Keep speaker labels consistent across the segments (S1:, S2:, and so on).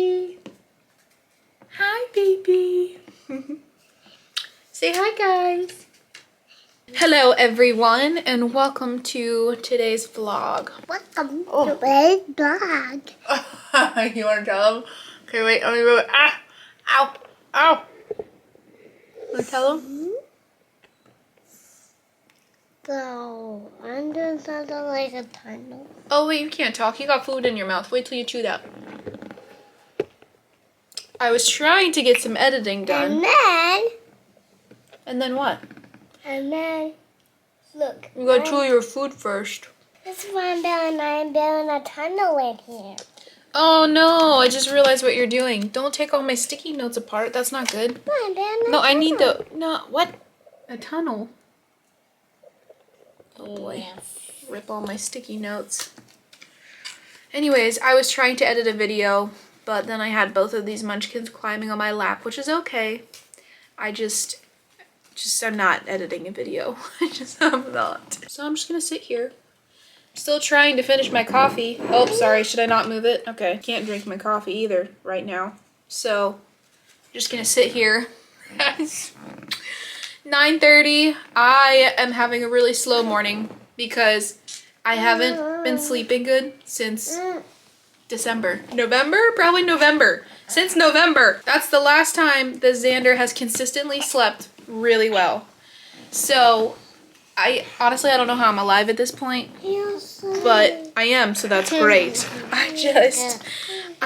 S1: baby. Hi, baby. Say hi, guys. Hello, everyone, and welcome to today's vlog.
S2: Welcome to today's vlog.
S1: You want to tell them? Okay, wait. Let me move it. Ah! Ow! Ow! Want to tell them?
S2: So, I'm doing something like a tunnel.
S1: Oh, wait, you can't talk. You got food in your mouth. Wait till you chew that. I was trying to get some editing done. And then what?
S2: And then, look.
S1: You gotta chew your food first.
S2: This is what I'm building a tunnel in here.
S1: Oh no, I just realized what you're doing. Don't take all my sticky notes apart. That's not good. No, I need the, no, what? A tunnel. Oh boy. Rip all my sticky notes. Anyways, I was trying to edit a video, but then I had both of these munchkins climbing on my lap, which is okay. I'm not editing a video. I'm not. So I'm just gonna sit here. Still trying to finish my coffee. Oh, sorry, should I not move it? Okay, can't drink my coffee either right now. So, just gonna sit here. 9:30. I am having a really slow morning because I haven't been sleeping good since December. November? Probably November. Since November. That's the last time that Xander has consistently slept really well. So, I don't know how I'm alive at this point, but I am, so that's great. I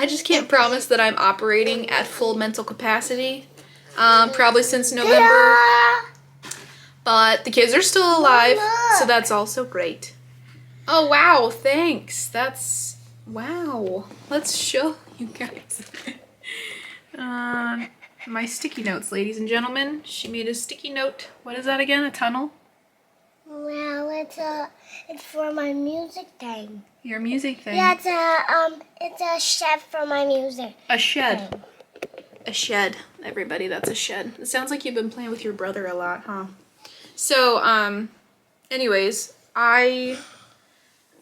S1: just can't promise that I'm operating at full mental capacity. Probably since November. But the kids are still alive, so that's also great. Oh, wow, thanks. That's, wow. Let's show you guys. My sticky notes, ladies and gentlemen. She made a sticky note. What is that again? A tunnel?
S2: Well, it's for my music thing.
S1: Your music thing?
S2: Yeah, it's a shed for my music.
S1: A shed. Thing. A shed, everybody. That's a shed. It sounds like you've been playing with your brother a lot, huh? So, anyways, I'm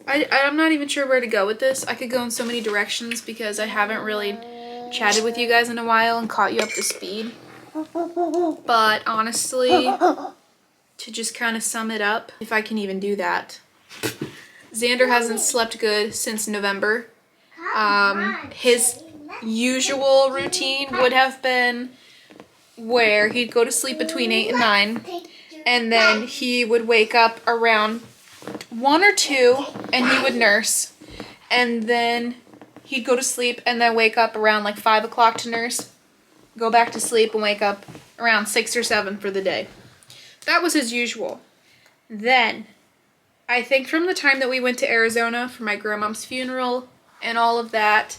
S1: not even sure where to go with this. I could go in so many directions because I haven't really chatted with you guys in a while and caught you up to speed. But honestly, to just kind of sum it up, if I can even do that, Xander hasn't slept good since November. His usual routine would have been where he'd go to sleep between 8 and 9, and then he would wake up around 1 or 2, and he would nurse, and then he'd go to sleep and then wake up around like 5 o'clock to nurse, go back to sleep and wake up around 6 or 7 for the day. That was his usual. Then, I think from the time that we went to Arizona for my grandmom's funeral and all of that,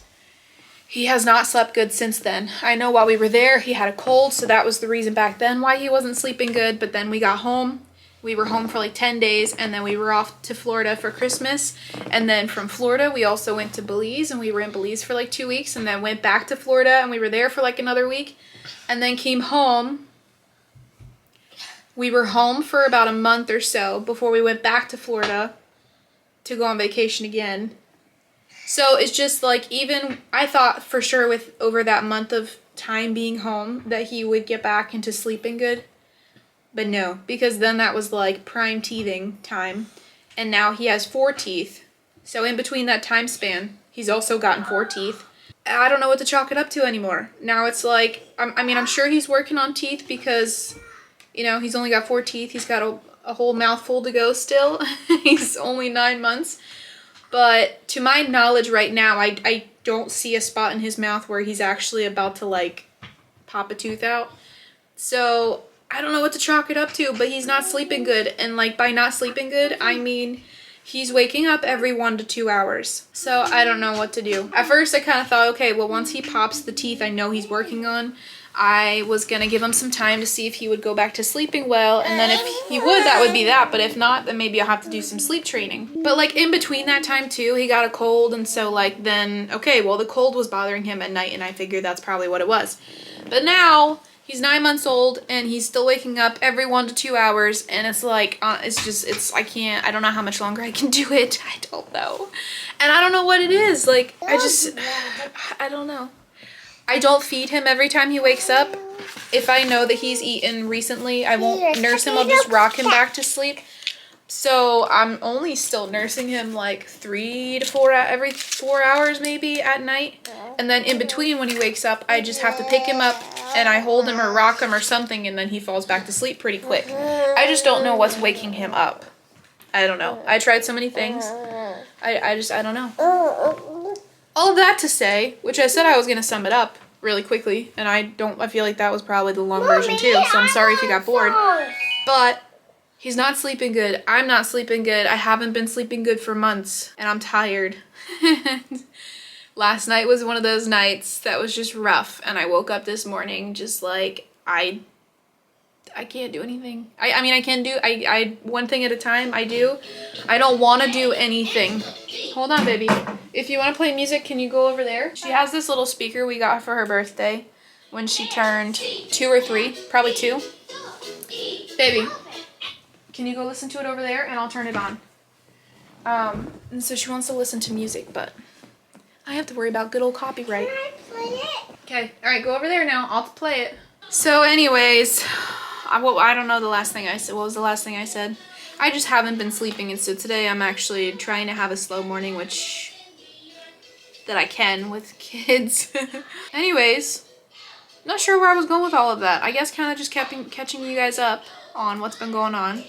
S1: he has not slept good since then. I know while we were there, he had a cold, so that was the reason back then why he wasn't sleeping good, but then we got home. We were home for like 10 days, and then we were off to Florida for Christmas. And then from Florida, we also went to Belize, and we were in Belize for like 2 weeks, and then went back to Florida, and we were there for like another week, and then came home. We were home for about a month or so before we went back to Florida to go on vacation again. So it's just like, even I thought for sure with over that month of time being home that he would get back into sleeping good. But no, because then that was like prime teething time. And now he has 4 teeth. So in between that time span, he's also gotten 4 teeth. I don't know what to chalk it up to anymore. Now it's like, I'm sure he's working on teeth because, you know, he's only got 4 teeth. He's got a whole mouthful to go still. He's only 9 months. But to my knowledge right now, I don't see a spot in his mouth where he's actually about to like pop a tooth out. So I don't know what to chalk it up to, but he's not sleeping good. And like by not sleeping good, I mean he's waking up every 1 to 2 hours. So I don't know what to do. At first I kind of thought, okay, well once he pops the teeth I know he's working on, I was gonna give him some time to see if he would go back to sleeping well, and then if he would, that would be that, but if not, then maybe I'll have to do some sleep training. But like in between that time too, he got a cold, and so like then, okay, well the cold was bothering him at night, and I figured that's probably what it was. But now, he's 9 months old, and he's still waking up every 1 to 2 hours, and it's like, I don't know how much longer I can do it, I don't know. And I don't know what it is, like, I don't know. I don't feed him every time he wakes up. If I know that he's eaten recently, I won't nurse him. I'll just rock him back to sleep. So I'm only still nursing him like 3 to 4 every 4 hours maybe at night. And then in between when he wakes up, I just have to pick him up and I hold him or rock him or something, and then he falls back to sleep pretty quick. I just don't know what's waking him up. I don't know. I tried so many things. I don't know. All of that to say, which I said I was going to sum it up really quickly, and I feel like that was probably the long version too, so I'm sorry if you got bored. But he's not sleeping good. I'm not sleeping good. I haven't been sleeping good for months, and I'm tired. Last night was one of those nights that was just rough, and I woke up this morning just like, I can't do anything. I mean, I can do, one thing at a time, I do. I don't want to do anything. Hold on, baby. If you want to play music, can you go over there? She has this little speaker we got for her birthday when she turned 2 or 3, probably 2. Baby, can you go listen to it over there, and I'll turn it on. And so she wants to listen to music, but I have to worry about good old copyright. Okay, all right, go over there now. I'll play it. So anyways, I don't know the last thing I said. What was the last thing I said? I just haven't been sleeping, and so today I'm actually trying to have a slow morning, that I can with kids. Anyways, not sure where I was going with all of that. I guess kind of just catching you guys up on what's been going on.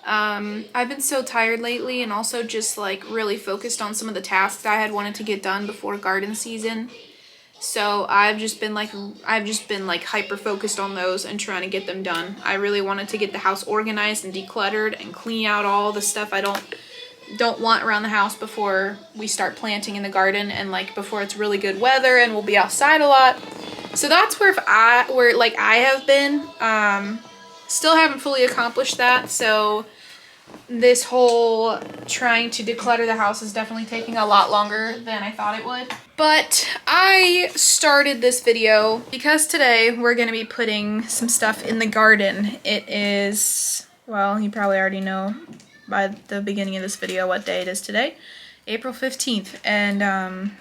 S1: I've been so tired lately, and also just like really focused on some of the tasks I had wanted to get done before garden season. So I've just been like hyper focused on those and trying to get them done. I really wanted to get the house organized and decluttered and clean out all the stuff I don't want around the house before we start planting in the garden, and like before it's really good weather and we'll be outside a lot. So that's where I have been. Still haven't fully accomplished that. So this whole trying to declutter the house is definitely taking a lot longer than I thought it would. But I started this video because today we're going to be putting some stuff in the garden. It is, well, you probably already know by the beginning of this video what day it is today. April 15th. And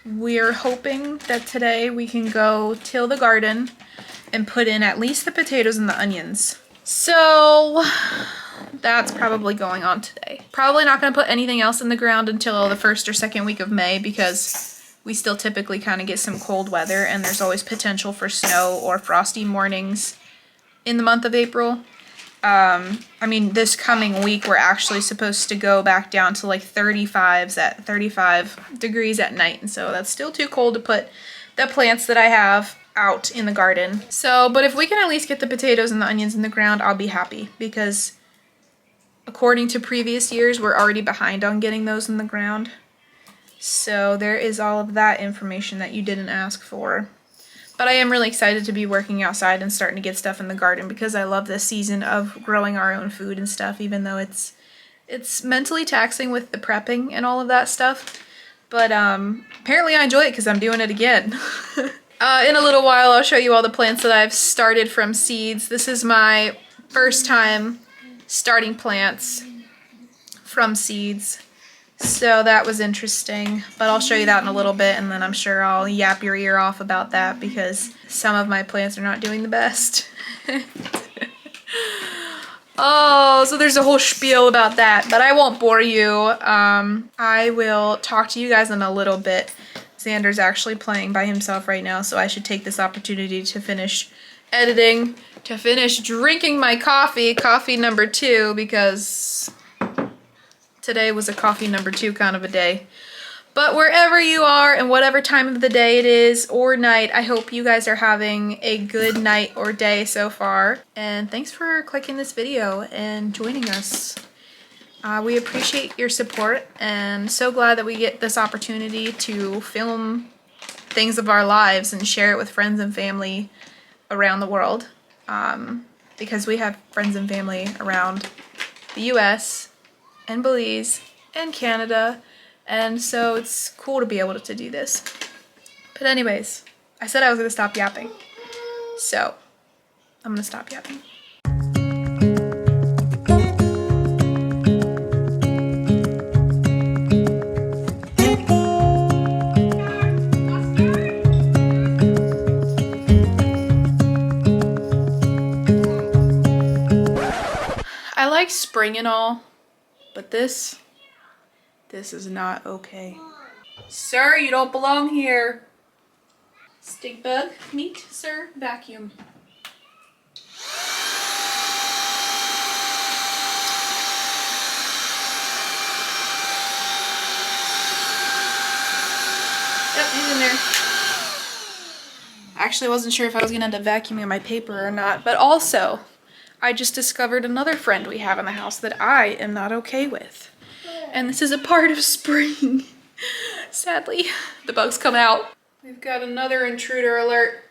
S1: we're hoping that today we can go till the garden and put in at least the potatoes and the onions. So that's probably going on today. Probably not going to put anything else in the ground until the 1st or 2nd week of May, because we still typically kind of get some cold weather, and there's always potential for snow or frosty mornings in the month of April. I mean, this coming week we're actually supposed to go back down to like 35 degrees at night, and so that's still too cold to put the plants that I have out in the garden. So, but if we can at least get the potatoes and the onions in the ground, I'll be happy, because according to previous years, we're already behind on getting those in the ground. So there is all of that information that you didn't ask for. But I am really excited to be working outside and starting to get stuff in the garden, because I love this season of growing our own food and stuff, even though it's mentally taxing with the prepping and all of that stuff. But apparently I enjoy it because I'm doing it again. In a little while, I'll show you all the plants that I've started from seeds. This is my first time starting plants from seeds, so that was interesting. But I'll show you that in a little bit, and then I'm sure I'll yap your ear off about that, because some of my plants are not doing the best. Oh, so there's a whole spiel about that, but I won't bore you. I will talk to you guys in a little bit. Xander's actually playing by himself right now, so I should take this opportunity to finish editing, to finish drinking my coffee number 2, because today was a coffee number 2 kind of a day. But wherever you are and whatever time of the day it is or night, I hope you guys are having a good night or day so far. And thanks for clicking this video and joining us. We appreciate your support, and so glad that we get this opportunity to film things of our lives and share it with friends and family around the world, because we have friends and family around the US and Belize and Canada, and so it's cool to be able to do this. But anyways, I said I was going to stop yapping, so I'm going to stop yapping. like spring and all, but this is not okay. Sir, you don't belong here. Stink bug, meat, sir, vacuum. Yep, he's in there. Actually, I wasn't sure if I was gonna end up vacuuming my paper or not, but also, I just discovered another friend we have in the house that I am not okay with. And this is a part of spring. Sadly, the bugs come out. We've got another intruder alert.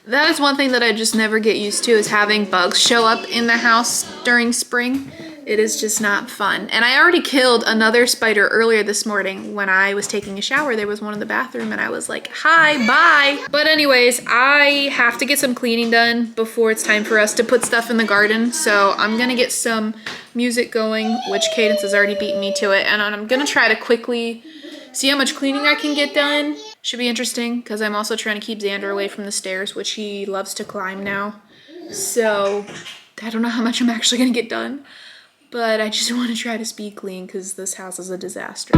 S1: That is one thing that I just never get used to, is having bugs show up in the house during spring. It is just not fun. And I already killed another spider earlier this morning when I was taking a shower. There was one in the bathroom and I was like, hi, bye. But anyways, I have to get some cleaning done before it's time for us to put stuff in the garden. So I'm gonna get some music going, which Cadence has already beaten me to it. And I'm gonna try to quickly see how much cleaning I can get done. Should be interesting because I'm also trying to keep Xander away from the stairs, which he loves to climb now. So I don't know how much I'm actually gonna get done. But I just want to try to speed clean because this house is a disaster.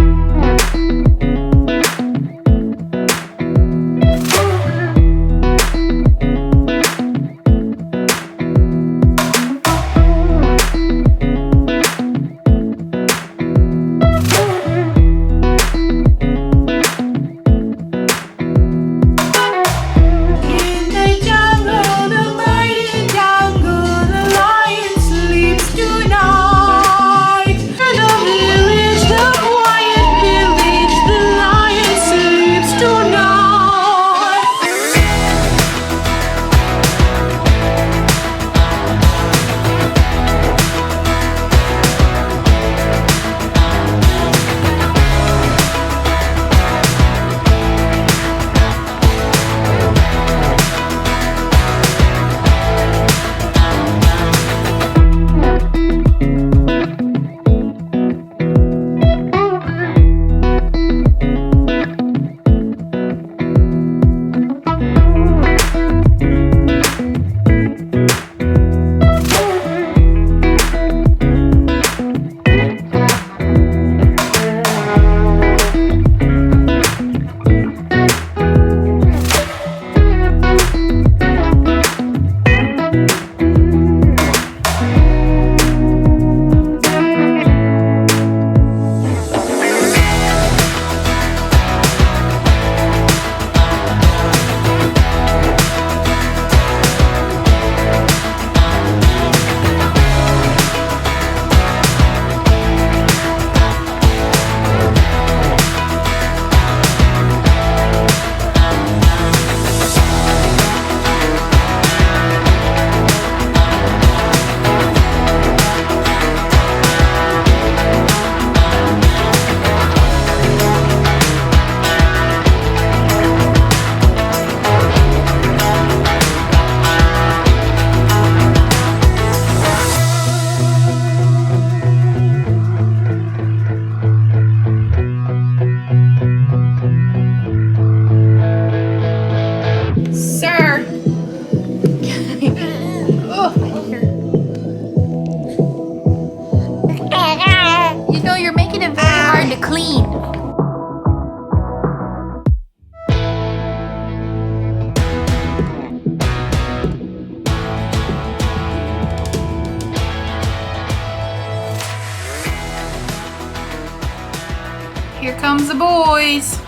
S1: Here comes the boys.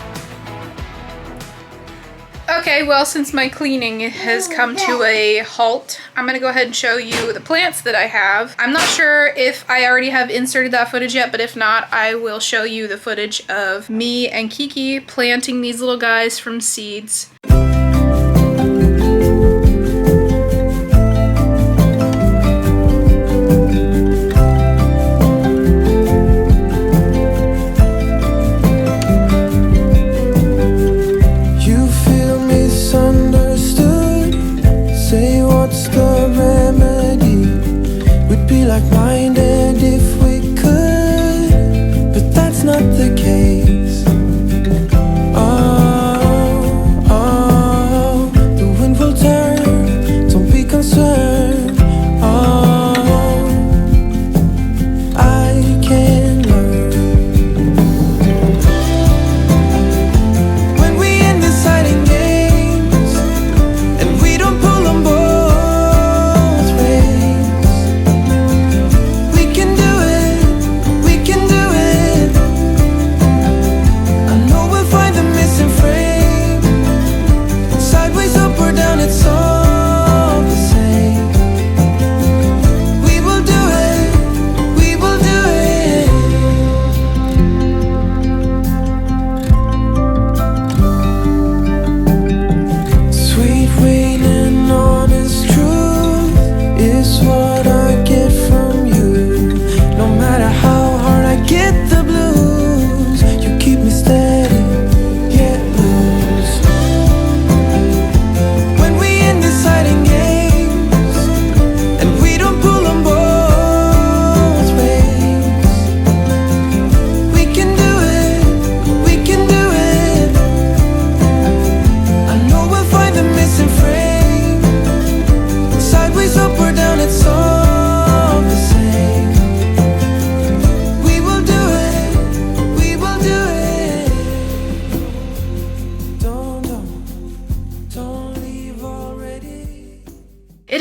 S1: Okay, well, since my cleaning has come to a halt, I'm gonna go ahead and show you the plants that I have. I'm not sure if I already have inserted that footage yet, but if not, I will show you the footage of me and Kiki planting these little guys from seeds.
S3: Like-minded if we could, but that's not the case. Oh, oh.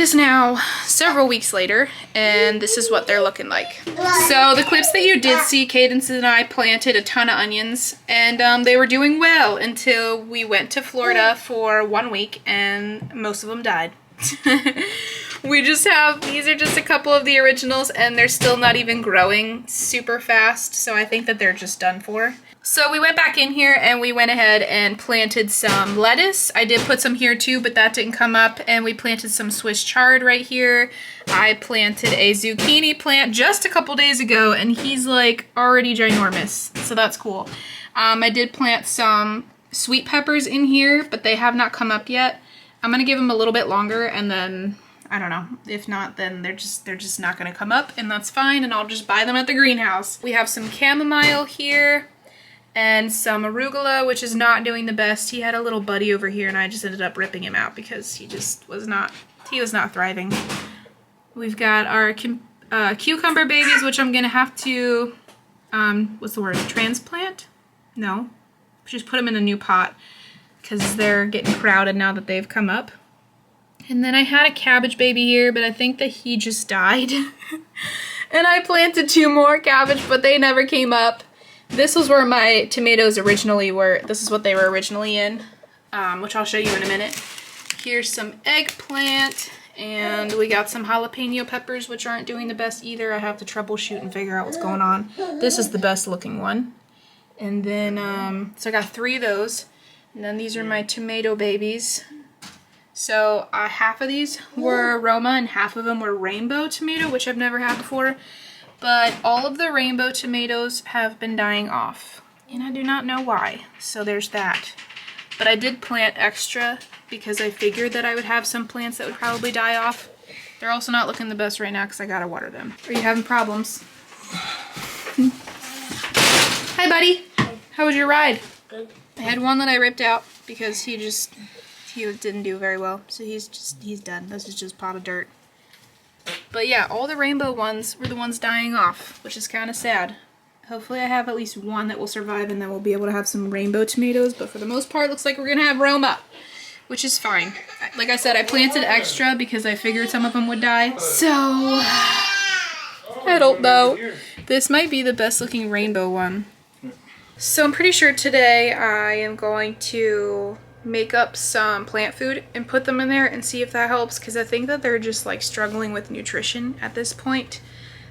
S1: is now several weeks later, and this is what they're looking like. So the clips that you did see, Cadence and I planted a ton of onions, and they were doing well until we went to Florida for 1 week, and most of them died. We just have, these are just a couple of the originals, and they're still not even growing super fast, so I think that they're just done for. So we went back in here and we went ahead and planted some lettuce. I did put some here too, but that didn't come up, and we planted some Swiss chard right here. I planted a zucchini plant just a couple days ago, and he's like already ginormous, so that's cool. I did plant some sweet peppers in here, but they have not come up yet. I'm gonna give them a little bit longer, and then I don't know, if not, then they're just not gonna come up, and that's fine, and I'll just buy them at the greenhouse. We have some chamomile here and some arugula, which is not doing the best. He had a little buddy over here, and I just ended up ripping him out because he just was not thriving. We've got our cucumber babies, which I'm gonna have to, what's the word, transplant? No, just put them in a new pot because they're getting crowded now that they've come up. And then I had a cabbage baby here, but I think that he just died. And I planted 2 more cabbage, but they never came up. This was where my tomatoes originally were. This is what they were originally in, which I'll show you in a minute. Here's some eggplant, and we got some jalapeno peppers, which aren't doing the best either. I have to troubleshoot and figure out what's going on. This is the best looking one. And then, so I got 3 of those. And then these are my tomato babies. So half of these were aroma and half of them were rainbow tomato, which I've never had before. But all of the rainbow tomatoes have been dying off, and I do not know why. So there's that. But I did plant extra because I figured that I would have some plants that would probably die off. They're also not looking the best right now because I gotta water them. Are you having problems? Hi, buddy. How was your ride?
S2: Good.
S1: I had one that I ripped out because he didn't do very well. So he's done. This is just a pot of dirt. But yeah, all the rainbow ones were the ones dying off, which is kind of sad. Hopefully I have at least one that will survive, and then we'll be able to have some rainbow tomatoes. But for the most part, it looks like we're going to have Roma, which is fine. Like I said, I planted extra because I figured some of them would die. So, I don't know. This might be the best looking rainbow one. So I'm pretty sure today I am going to make up some plant food and put them in there and see if that helps, because I think that they're just like struggling with nutrition at this point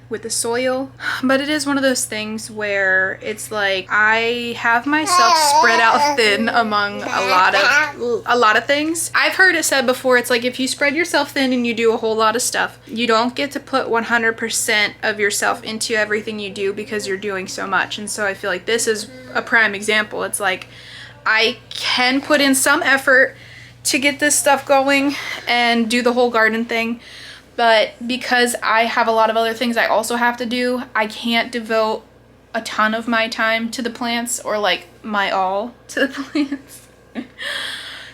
S1: with the soil. But it is one of those things where it's like I have myself spread out thin among a lot of things. I've heard it said before, it's like if you spread yourself thin and you do a whole lot of stuff, you don't get to put 100% of yourself into everything you do because you're doing so much. And so I feel like this is a prime example. It's like I can put in some effort to get this stuff going and do the whole garden thing, but because I have a lot of other things I also have to do, I can't devote a ton of my time to the plants, or like my all to the plants.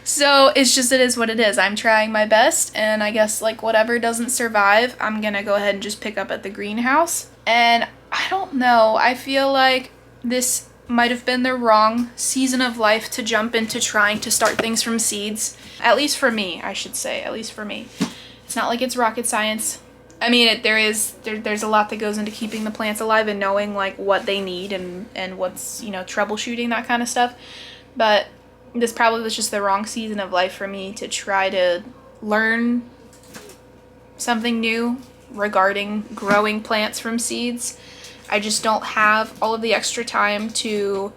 S1: So it's just, it is what it is. I'm trying my best, and I guess like whatever doesn't survive, I'm gonna go ahead and just pick up at the greenhouse. And I don't know, I feel like this might have been the wrong season of life to jump into trying to start things from seeds. At least for me, I should say, at least for me. It's not like it's rocket science. I mean, there's a lot that goes into keeping the plants alive and knowing like what they need and what's, you know, troubleshooting, that kind of stuff. But this probably was just the wrong season of life for me to try to learn something new regarding growing plants from seeds. I just don't have all of the extra time to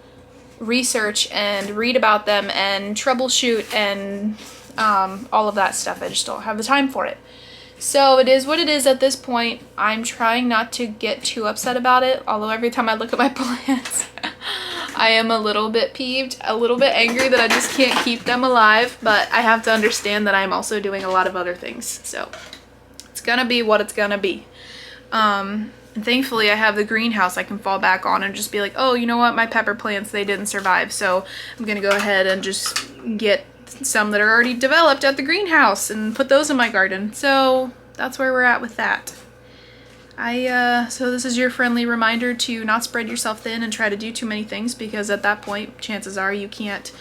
S1: research and read about them and troubleshoot and all of that stuff. I just don't have the time for it. So it is what it is at this point. I'm trying not to get too upset about it, although every time I look at my plants, I am a little bit peeved, a little bit angry that I just can't keep them alive, but I have to understand that I'm also doing a lot of other things. So it's gonna be what it's gonna be. And thankfully I have the greenhouse I can fall back on and just be like, oh, you know what, my pepper plants, they didn't survive, so I'm gonna go ahead and just get some that are already developed at the greenhouse and put those in my garden. So that's where we're at with that. So this is your friendly reminder to not spread yourself thin and try to do too many things, because at that point chances are you can't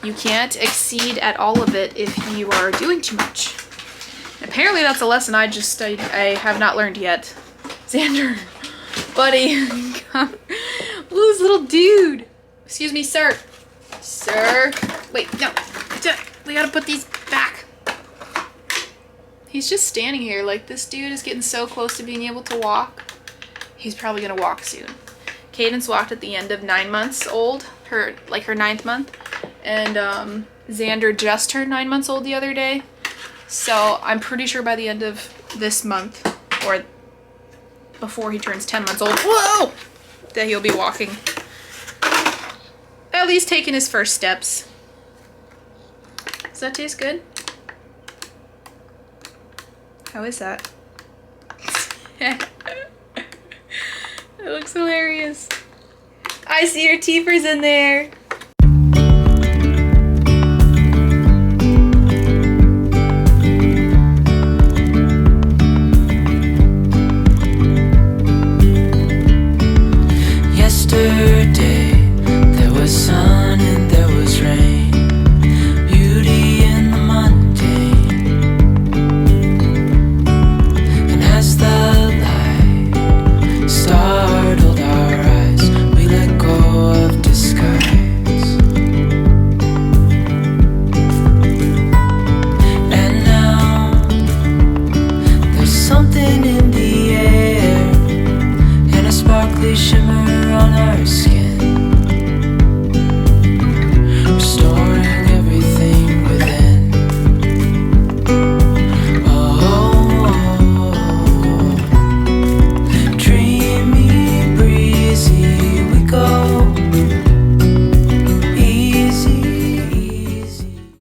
S1: exceed at all of it if you are doing too much. Apparently that's a lesson I have not learned yet. Xander, buddy, come. Ooh, this little dude. Excuse me, sir. Sir. Wait, no. We gotta put these back. He's just standing here like this dude is getting so close to being able to walk. He's probably gonna walk soon. Cadence walked at the end of 9 months old, her 9th month, and Xander just turned 9 months old the other day. So I'm pretty sure by the end of this month, or before he turns 10 months old, whoa, that he'll be walking. At least taking his first steps. Does that taste good? How is that? It looks hilarious. I see your teethers in there.